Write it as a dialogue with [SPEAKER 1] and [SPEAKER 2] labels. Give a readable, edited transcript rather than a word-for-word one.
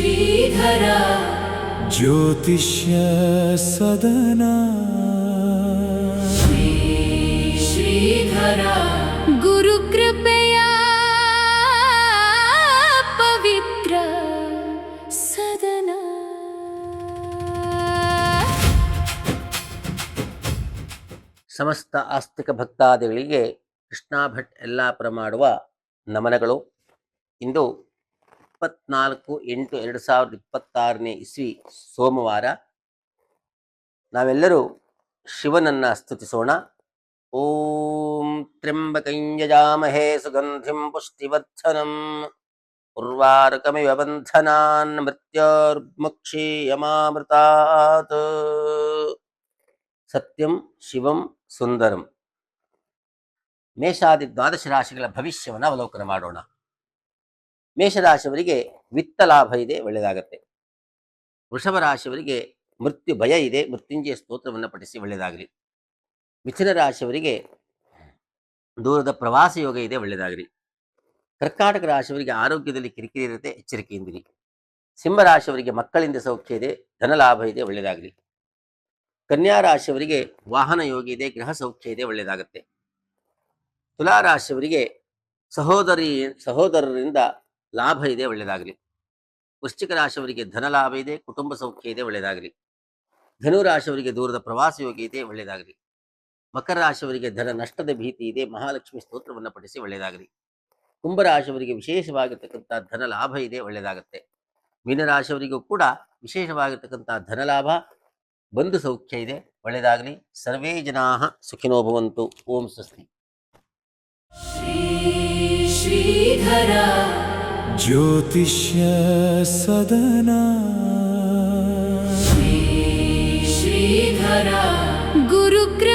[SPEAKER 1] ಶ್ರೀಧರ
[SPEAKER 2] ಜ್ಯೋತಿಷ್ಯ ಸದನ
[SPEAKER 1] ಶ್ರೀಧರ ಗುರುಕೃಪೆಯ ಪವಿತ್ರ ಸದನ.
[SPEAKER 3] ಸಮಸ್ತ ಆಸ್ತಿಕ ಭಕ್ತಾದಿಗಳಿಗೆ ಕೃಷ್ಣ ಭಟ್ ಯಲ್ಲಾಪುರ ಮಾಡುವ ನಮನಗಳು. ಇಂದು 24/8/2026 ಇಸ್ವಿ ಸೋಮವಾರ. ನಾವೆಲ್ಲರೂ ಶಿವನನ್ನ ಸ್ತುತಿಸೋಣ. ಓಂ ತ್ರ್ಯಂಬಕಂ ಯಜಾಮಹೇ ಸುಗಂಧಿಂ ಪುಷ್ಟಿವರ್ಧನಂ ಉರ್ವಾರುಕಮಿವ ಬಂಧನಾನ್ ಮೃತ್ಯೋರ್ಮುಕ್ಷೀಯಮಾಮೃತಾತ್. ಸತ್ಯಂ ಶಿವಂ ಸುಂದರಂ. ಮೇಷಾದಿ ದ್ವಾದಶ ರಾಶಿಗಳ ಭವಿಷ್ಯವನ್ನು ಅವಲೋಕನ ಮಾಡೋಣ. ಮೇಷರಾಶಿಯವರಿಗೆ ವಿತ್ತ ಲಾಭ ಇದೆ, ಒಳ್ಳೆಯದಾಗತ್ತೆ. ವೃಷಭ ರಾಶಿಯವರಿಗೆ ಮೃತ್ಯು ಭಯ ಇದೆ, ಮೃತ್ಯುಂಜಯ ಸ್ತೋತ್ರವನ್ನು ಪಠಿಸಿ ಒಳ್ಳೆಯದಾಗಲಿ. ಮಿಥುನ ರಾಶಿಯವರಿಗೆ ದೂರದ ಪ್ರವಾಸ ಯೋಗ ಇದೆ, ಒಳ್ಳೆಯದಾಗಲಿ. ಕರ್ಕಾಟಕ ರಾಶಿಯವರಿಗೆ ಆರೋಗ್ಯದಲ್ಲಿ ಕಿರಿಕಿರಿ ಇರುತ್ತೆ, ಎಚ್ಚರಿಕೆಯಿಂದಿರಿ. ಸಿಂಹ ರಾಶಿಯವರಿಗೆ ಮಕ್ಕಳಿಂದ ಸೌಖ್ಯ ಇದೆ, ಧನ ಲಾಭ ಇದೆ, ಒಳ್ಳೆಯದಾಗಲಿ. ಕನ್ಯಾ ರಾಶಿಯವರಿಗೆ ವಾಹನ ಯೋಗ ಇದೆ, ಗೃಹ ಸೌಖ್ಯ ಇದೆ, ಒಳ್ಳೆಯದಾಗತ್ತೆ. ತುಲಾ ರಾಶಿಯವರಿಗೆ ಸಹೋದರರಿಂದ ಲಾಭ ಇದೆ, ಒಳ್ಳೆಯದಾಗಲಿ. ವೃಶ್ಚಿಕ ರಾಶಿಯವರಿಗೆ ಧನ ಲಾಭ ಇದೆ, ಕುಟುಂಬ ಸೌಖ್ಯ ಇದೆ, ಒಳ್ಳೆಯದಾಗಲಿ. ಧನು ರಾಶಿಯವರಿಗೆ ದೂರದ ಪ್ರವಾಸ ಯೋಗ ಇದೆ, ಒಳ್ಳೆಯದಾಗಲಿ. ಮಕರ ರಾಶಿಯವರಿಗೆ ಧನ ನಷ್ಟದ ಭೀತಿ ಇದೆ, ಮಹಾಲಕ್ಷ್ಮಿ ಸ್ತೋತ್ರವನ್ನು ಪಠಿಸಿ ಒಳ್ಳೆಯದಾಗಲಿ. ಕುಂಭರಾಶಿಯವರಿಗೆ ವಿಶೇಷವಾಗಿರ್ತಕ್ಕಂಥ ಧನ ಲಾಭ ಇದೆ, ಒಳ್ಳೆಯದಾಗತ್ತೆ. ಮೀನರಾಶಿಯವರಿಗೂ ಕೂಡ ವಿಶೇಷವಾಗಿರ್ತಕ್ಕಂಥ ಧನ ಲಾಭ, ಬಂಧು ಸೌಖ್ಯ ಇದೆ, ಒಳ್ಳೆಯದಾಗಲಿ. ಸರ್ವೇ ಜನಾಃ ಸುಖಿನೋ ಭವಂತು. ಓಂ ಸ್ವಸ್ತಿ.
[SPEAKER 1] ಶ್ರೀಧರ
[SPEAKER 2] ಜ್ಯೋತಿಷ್ಯ ಸದನ
[SPEAKER 1] ಶ್ರೀಧರ ಗುರುಕೃಪೆಯ